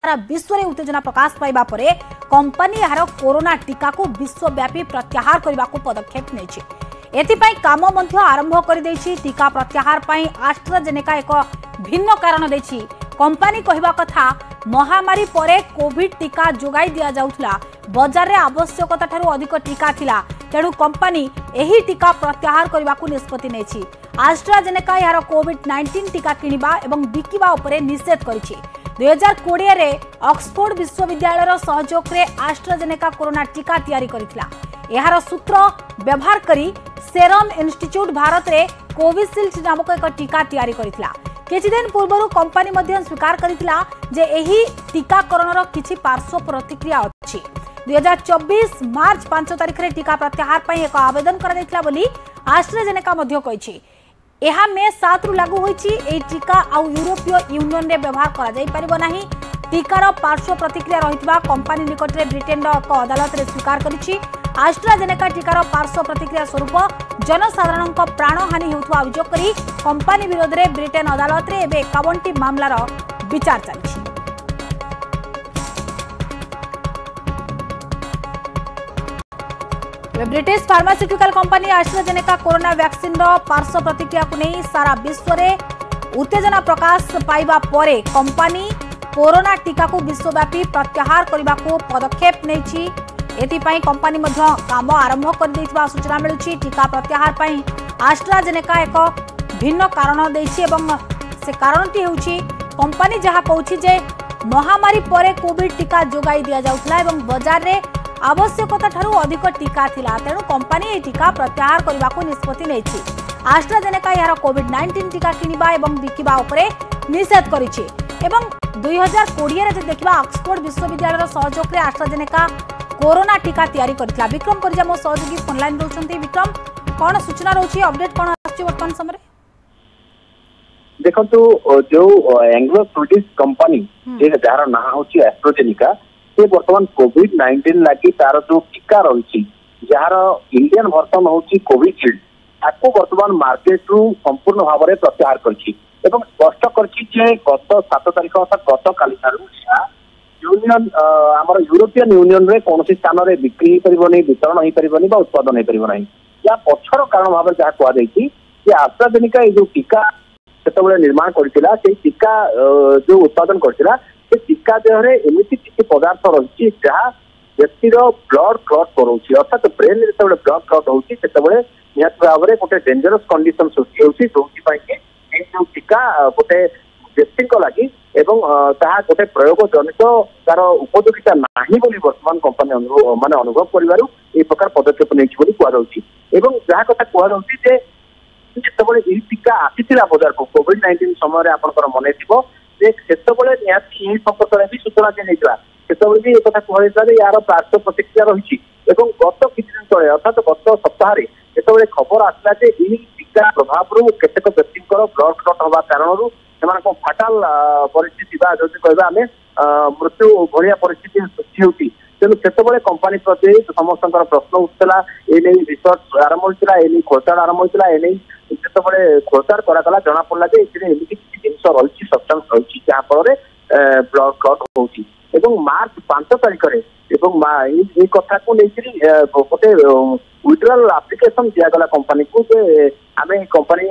सारा विश्व में उत्तेजना प्रकाश पाइबा परे कंपनी यार कोरोना टीका को विश्वव्यापी प्रत्याहार करने को पदक्षेप नेछि। एथिपाई काम मध्य आरंभ कर देछि। टीका प्रत्याहार पाई एस्ट्राजेनेका एक भिन्न कारण देछि। कंपनी कहवा कथा महामारी परे कोविड टीका जोगाई दिया जाउथला, बाजार रे आवश्यकता ठारू अधिक टीका थिला, तेणु कंपनी एही टीका प्रत्याहार करने को निष्पत्ति नेछि। एस्ट्राजेनेका यार कोविड-19 टीका किनिबा एवं बिकिबा उपरे निषेध करिछि। 2020 रे ऑक्सफोर्ड विश्वविद्यालय सहयोग रे एस्ट्राजेनेका कोरोना टीका तैयारी करिथिला। एहार सूत्र व्यवहार करी सेरम इंस्टीट्यूट भारत रे कोविशील्ड नामक एक टीका तैयारी करिथिला। किछि दिन पूर्व कंपनी मध्य स्वीकार करिथिला जे एही टीकाकरणर किछि पार्श्व प्रतिक्रिया अछि। 2024 मार्च 5 तारिख रे टीका प्रत्याहार पई एक आवेदन करा दैथिला बोली एस्ट्राजेनेका मध्य कहिछि। एहा मे 7 रु लागू होईछि। एही टीका आउ यूरोपीय यूनियन रे व्यवहार करा जाई परिबो नाही। टीकार पार्श्व प्रतिक्रिया रहितबा कंपनी निकट रे ब्रिटेन रो एक अदालत रे स्वीकार करिछि। एस्ट्राजेनेका टीकार पार्श्व प्रतिक्रिया स्वरूप जनसाधारण प्राणहानि हेउथवा अभियोग करी कंपनी विरोध रे ब्रिटेन अदालत रे एबे 51टी मामलार विचार चलिछि। British pharmaceutical company AstraZeneca corona vaccine पार्श्व प्रतिक्रिया को नहीं सारा विश्व में उत्तेजना प्रकाश पाइबा परे कंपनी कोरोना टीका को विश्वव्यापी प्रत्याहार करने को पदक्षेप नहीं। एथिपाई कंपनी मध्य काम आरंभ कर देथिबा सूचना मिलुछि। टीका प्रत्याहार पई एस्ट्राजेनेका एक भिन्न कारण देछि एवं से कारणटी हेउछि कंपनी जहा कहूछि जे महामारी परे कोविड टीका जोगाई दिया जाउथला एवं बाजार रे आवश्यकता ठारू अधिक टीका थिला, तेणु कंपनी ए टीका प्रत्याहार करने को निष्पत्ति नेछि। एस्ट्राजेनेका यार कोविड-19 टीका किनिबा एवं बिकिबा उपरे निषेध करिछि। एवं 2020 रे देखिबा ऑक्सफोर्ड विश्वविद्यालय सहयोग रे एस्ट्राजेनेका कोरोना टीका तैयारी करथिला। विक्रम परिजा मो सहयोगी ऑनलाइन रहउछन्ती। विक्रम, कोन सूचना रहउछि, अपडेट कोन आछि वर्तमान समय? देखंतु जो एंग्लो स्वीडिश कंपनी जे जार ना होछि एस्ट्राजेनेका, से वर्तमान कोविड-19 लागि तार जो टीका रही जार इंडियन वर्जन होची कोविशील्ड ताको वर्तमान मार्केट रु संपूर्ण भाव में प्रत्याहार करछि एवं स्पष्ट करछि जे गत 7 तारिख अर्थात गत काली ठारू यूनियन आमर यूरोपियन यूनियन रे कोनोसी स्थान रे बिक्री ही परिबोनी, वितरण ही परिबोनी बा उत्पादन ही परिबोनी। या पछर कारण भाव जहाँ कह जे एस्ट्राजेनेका ये जो टीका सेतबेले निर्माण करथिला से टीका जो उत्पादन करथिला से टीका देहरे एमिति किसी पदार्थ रही जहाँ व्यक्तिर ब्लड क्लट करोछि, अर्थात ब्रेन रे जेतेबेले ब्लड क्लट होछि सेतेबेले निहत भाव में गोटे डेंजरस कंडीशन सृष्टि होछि जोथि पई के ए जो टीका गोटे व्यक्ति लगी एवं ताहा गोटे प्रयोग जनित तार उपयोगिता नाही बोली वर्तमान कंपनी माने अनुभव करिवारु ए प्रकार पदक्षेप नेछि बोली कुआ जाउछि। एवं जहाँ कथा कुआ जाउछि जे जेतेबेले ए टीका आसीथिला बाजार को कोविड-19 समय आपनकर मने थिबो जे सेतेबेले निहाती ए संपर्क रे भी सूचना जे नेइतला सेतेबेले भी ए कथा कहैतला जे यार पार्श्व प्रतिक्रिया रहिछि एवं गत किछि दिन तळे अर्थात गत सप्ताह रे जेतेबेले खबर आसला जे ए टीका प्रभाव रु केतेक व्यक्तिकर ब्लड क्लट होबा कारणरू सेमानको फाटाल परिस्थिति बा जदि कहबा आमे मृत्यु भलिया परिस्थिति सृष्टि होती, तेणु सेतेबेले कंपनी प्रति समस्त प्रश्न उठला ए नै रिसर्च आरंभ होइतला, ए नै खोलताड़ आरंभ होइतला, ए नै सेतेबेले खोलताड़ करागला जना पड़ला जे एथिरे एमिति किछि जिंस रहिछि सब्सटेंस रहिछि जहाँ फल ब्लड क्लट होउछि। एवं मार्च 5 तारिख रे एवं ए कथा को लेकरी गोटे विड्रॉल एप्लिकेशन दिया गला कंपनी को जे आमे कंपनी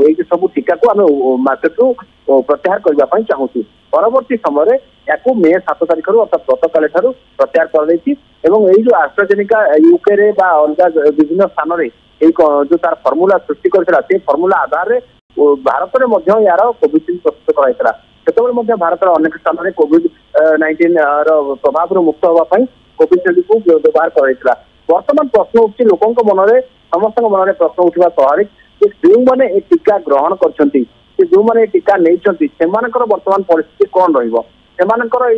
ए सब टीका को आमे मार्केट रु प्रत्याहार करबा पई चाहूछु। परवर्ती समय याकू मे 7 तारिख रु अर्थात गत काले ठारू प्रत्याहार कर दैछि एवं ए जो एस्ट्राजेनेका यूके रे बा अलग विभिन्न स्थान रे ए जो तार फार्मूला सृष्टि करथिला से फार्मूला आधार रे भारत रे मध्य यार कोविशील्ड प्रस्तुत कराइतला। सेतबेले मध्य भारत रे अनेक स्थान रे कोविड-19 रो प्रभाव रु मुक्त होबा पई कोविशील्ड को व्यवहार कराइतला। वर्तमान प्रश्न उठी लोकों मन में समस्त मन में प्रश्न उठा स्वाभाविक जो मैंने ए टीका ग्रहण करछंती जो मैंने टीका नहीं वर्तमान परिस्थिति कौन रहा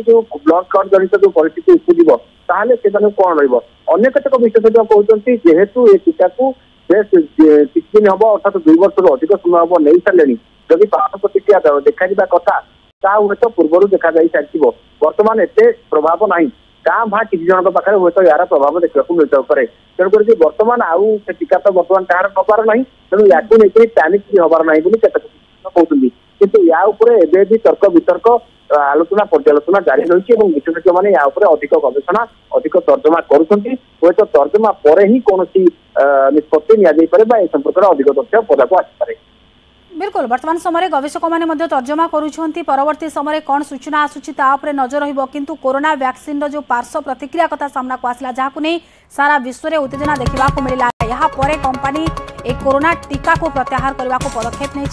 जो ब्लड क्लट जनित जो परिस्थिति उपजीव ताहले से कौन रहा केतक विशेषज्ञ कहते जेहेतु ए टीका को बेस किछ दिन हम अर्थात 2 वर्ष अधिक समय हम नहीं सारे जदि पार्श्व प्रतिक्रिया देखा कथा ता हे तो पूर्व देखा जा सारी वर्तमान एत प्रभाव ना गाँ भा किसी जन पाखे हूँ तो यार प्रभाव देखा मिलता है तेणुक बर्तमान आउ से टीका तो बर्तमान कहार नबार ना तेणु या पैनिक भी हबार ना केतक कहते किंतु या तर्क वितर्क आलोचना पर्यालोचना जारी रही है विशेषज्ञ मैंने या अधिक गवेषणा अधिक तर्जमा करुँच हूँ तर्जमा पर ही कौन निष्पत्ति नि संपर्क में अधिक तथ्य पदाक आसपे। बिल्कुल वर्तमान समय गवेषक मैंने तर्जमा करुँच परवर्ती समय कौन सूचना आसूची नजर रहिबो किंतु कोरोना वैक्सीन जो पार्श्व प्रतिक्रिया कथा सामना को आसला जहां नहीं सारा विश्व में उत्तेजना देखा मिला यहाँ पर कंपनी एक कोरोना टीका को प्रत्याहार करने को पदक्षेप नहीं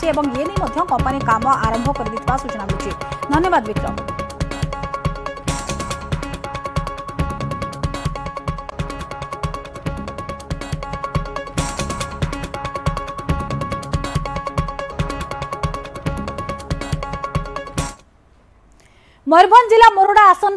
कंपनी काम आरंभ कर सूचना मिली। धन्यवाद विक्रम। मयूरभंज जिला मोरडा आसन